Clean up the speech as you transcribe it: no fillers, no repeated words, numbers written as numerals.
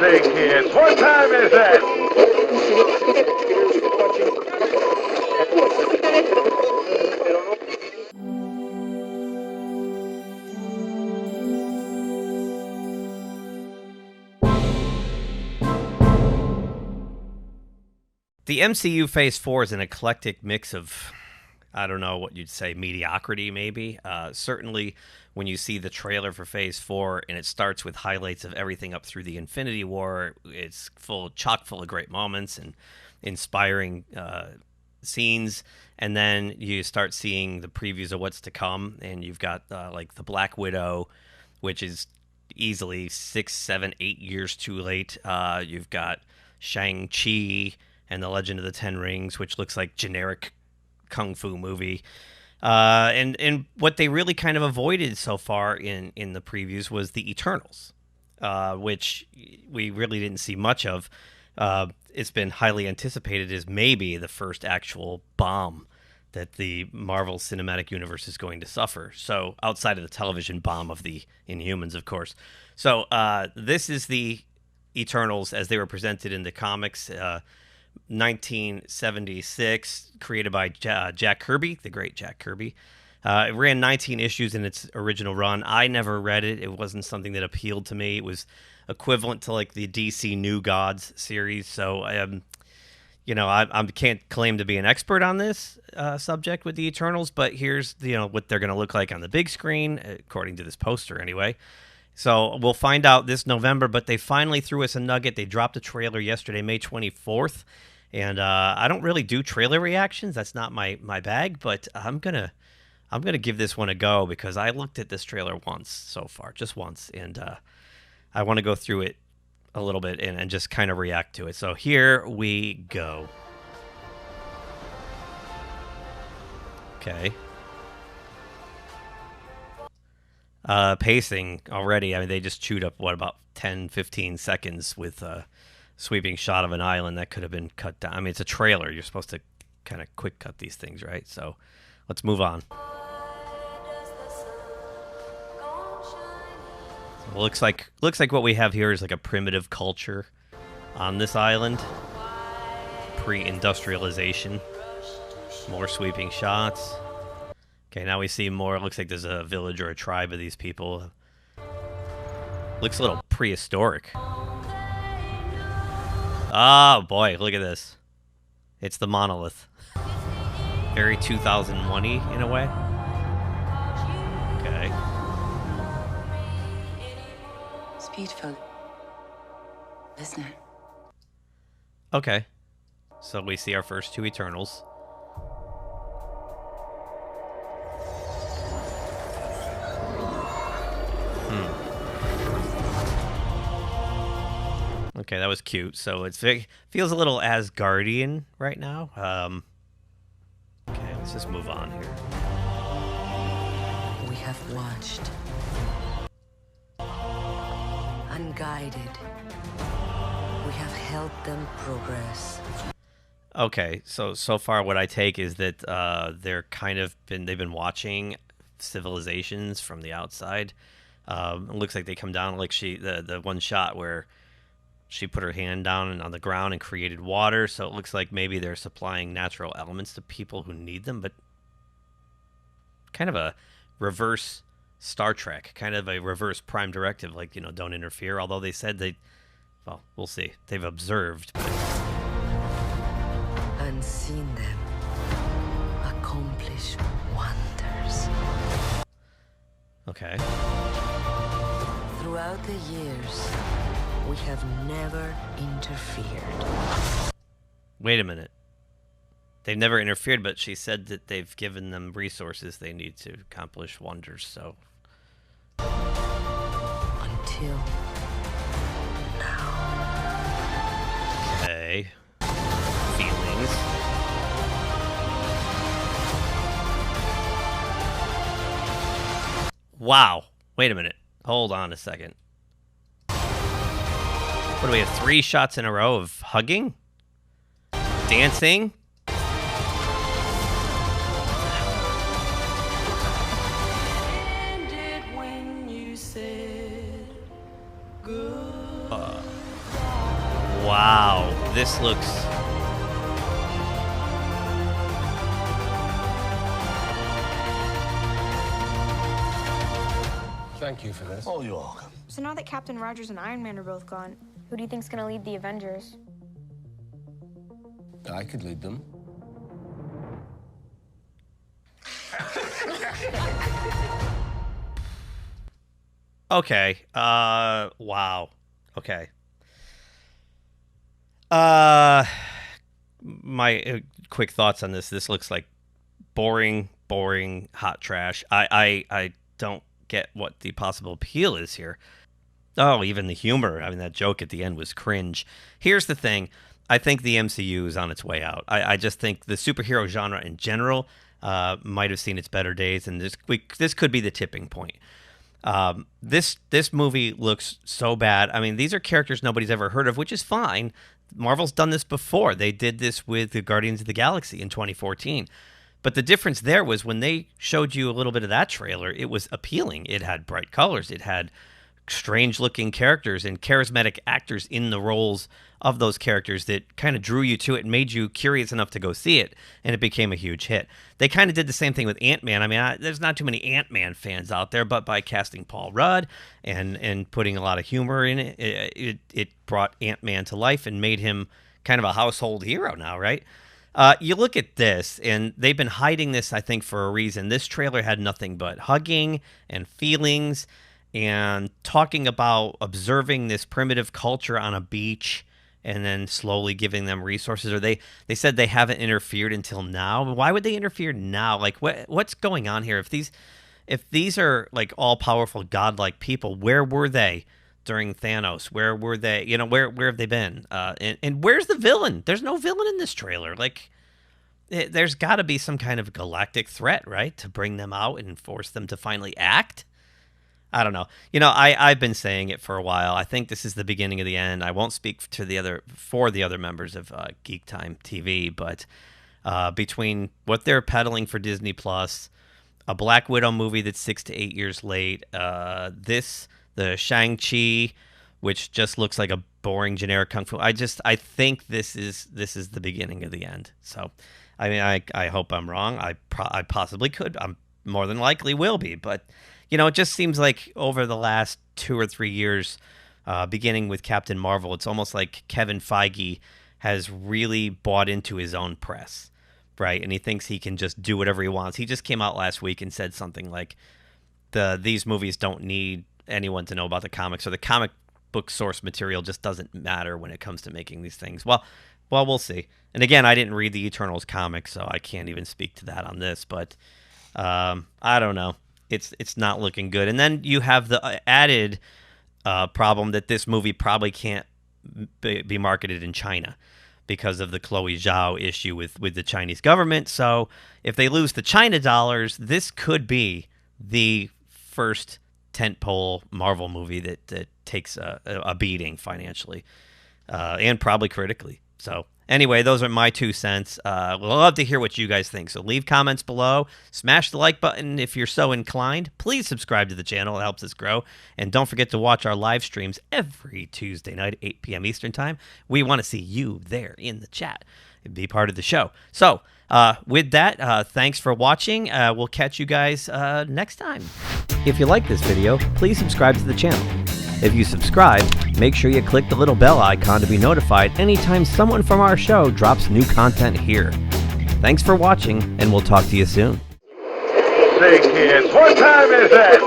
Say, kids, what time is it? The MCU Phase 4 is an eclectic mix of, I don't know what you'd say, mediocrity maybe. Certainly when you see the trailer for Phase 4 and it starts with highlights of everything up through the Infinity War, it's chock full of great moments and inspiring scenes. And then you start seeing the previews of what's to come, and you've got like the Black Widow, which is easily 6, 7, 8 years too late. You've got Shang-Chi and the Legend of the Ten Rings, which looks like generic kung fu movie. And what they really kind of avoided so far in the previews was the Eternals, which we really didn't see much of. It's been highly anticipated as maybe the first actual bomb that the Marvel Cinematic Universe is going to suffer. So outside of the television bomb of the Inhumans, of course. So this is the Eternals as they were presented in the comics. 1976, created by Jack Kirby, the great Jack Kirby. It ran 19 issues in its original run. I never read it. It wasn't something that appealed to me. It was equivalent to like the DC New Gods series. So, I can't claim to be an expert on this subject with the Eternals, but here's what they're going to look like on the big screen, according to this poster anyway. So we'll find out this November, but they finally threw us a nugget. They dropped a trailer yesterday, May 24th, and I don't really do trailer reactions. That's not my bag, but I'm gonna give this one a go because I looked at this trailer once so far, just once, and I want to go through it a little bit and just kind of react to it. So here we go. Okay. Pacing already. I mean, they just chewed up, about 10, 15 seconds with a sweeping shot of an island that could have been cut down. I mean, it's a trailer. You're supposed to kind of quick cut these things, right? So let's move on. So looks like what we have here is like a primitive culture on this island. Pre-industrialization. More sweeping shots. Okay, now we see more. It looks like there's a village or a tribe of these people. Looks a little prehistoric. Oh, boy, look at this. It's the monolith. Very 2001-y in a way. Okay. It's beautiful, isn't it? Okay. So we see our first two Eternals. Okay, that was cute. So it feels a little Asgardian right now. Okay, let's just move on here. We have watched. Unguided. We have helped them progress. Okay, so far what I take is that they've been watching civilizations from the outside. It looks like they come down like the one shot where she put her hand down on the ground and created water, so it looks like maybe they're supplying natural elements to people who need them, but kind of a reverse Star Trek, kind of a reverse Prime Directive, like, don't interfere, although they said we'll see. They've observed. And seen them accomplish wonders. Okay. Throughout the years, we have never interfered. Wait a minute. They've never interfered, but she said that they've given them resources they need to accomplish wonders, so... Until now. Okay. Feelings. Wow. Wait a minute. Hold on a second. What do we have? 3 shots in a row of hugging? Dancing? Wow, this looks... Thank you for this. Oh, you're welcome. So now that Captain Rogers and Iron Man are both gone, who do you think's gonna lead the Avengers? I could lead them. Okay. Wow. Okay. My quick thoughts on this. This looks like boring hot trash. I don't get what the possible appeal is here. Oh, even the humor. I mean, that joke at the end was cringe. Here's the thing. I think the MCU is on its way out. I just think the superhero genre in general might have seen its better days, and this could be the tipping point. This movie looks so bad. I mean, these are characters nobody's ever heard of, which is fine. Marvel's done this before. They did this with the Guardians of the Galaxy in 2014. But the difference there was when they showed you a little bit of that trailer, it was appealing. It had bright colors. It had strange-looking characters and charismatic actors in the roles of those characters that kind of drew you to it and made you curious enough to go see it, and it became a huge hit. They kind of did the same thing with Ant-Man. I mean, there's not too many Ant-Man fans out there, but by casting Paul Rudd and putting a lot of humor in it, it brought Ant-Man to life and made him kind of a household hero now, right? You look at this, and they've been hiding this, I think, for a reason. This trailer had nothing but hugging and feelings and talking about observing this primitive culture on a beach and then slowly giving them resources. Or they said they haven't interfered until now. Why would they interfere now? Like, what's going on here? If these are like all-powerful godlike people, where were they during Thanos? Where were they? You know, where have they been? And where's the villain? There's no villain in this trailer. Like, there's got to be some kind of galactic threat, right, to bring them out and force them to finally act. I don't know. You know, I've been saying it for a while. I think this is the beginning of the end. I won't speak for the other members of GeekTime TV, but between what they're peddling for Disney Plus, a Black Widow movie that's 6 to 8 years late, the Shang-Chi, which just looks like a boring generic kung fu. I think this is the beginning of the end. So, I mean, I hope I'm wrong. I possibly could. I'm more than likely will be, but. You know, it just seems like over the last 2 or 3 years, beginning with Captain Marvel, it's almost like Kevin Feige has really bought into his own press, right? And he thinks he can just do whatever he wants. He just came out last week and said something like, these movies don't need anyone to know about the comics, or the comic book source material just doesn't matter when it comes to making these things. Well, we'll see. And again, I didn't read the Eternals comic, so I can't even speak to that on this, but I don't know. It's not looking good. And then you have the added problem that this movie probably can't be marketed in China because of the Chloe Zhao issue with the Chinese government. So if they lose the China dollars, this could be the first tentpole Marvel movie that takes a beating financially and probably critically. So anyway, those are my 2 cents. We'd love to hear what you guys think. So leave comments below. Smash the like button if you're so inclined. Please subscribe to the channel. It helps us grow. And don't forget to watch our live streams every Tuesday night at 8 p.m. Eastern Time. We want to see you there in the chat and be part of the show. So with that, thanks for watching. We'll catch you guys next time. If you like this video, please subscribe to the channel. If you subscribe, make sure you click the little bell icon to be notified anytime someone from our show drops new content here. Thanks for watching, and we'll talk to you soon. Say, kids, what time is that?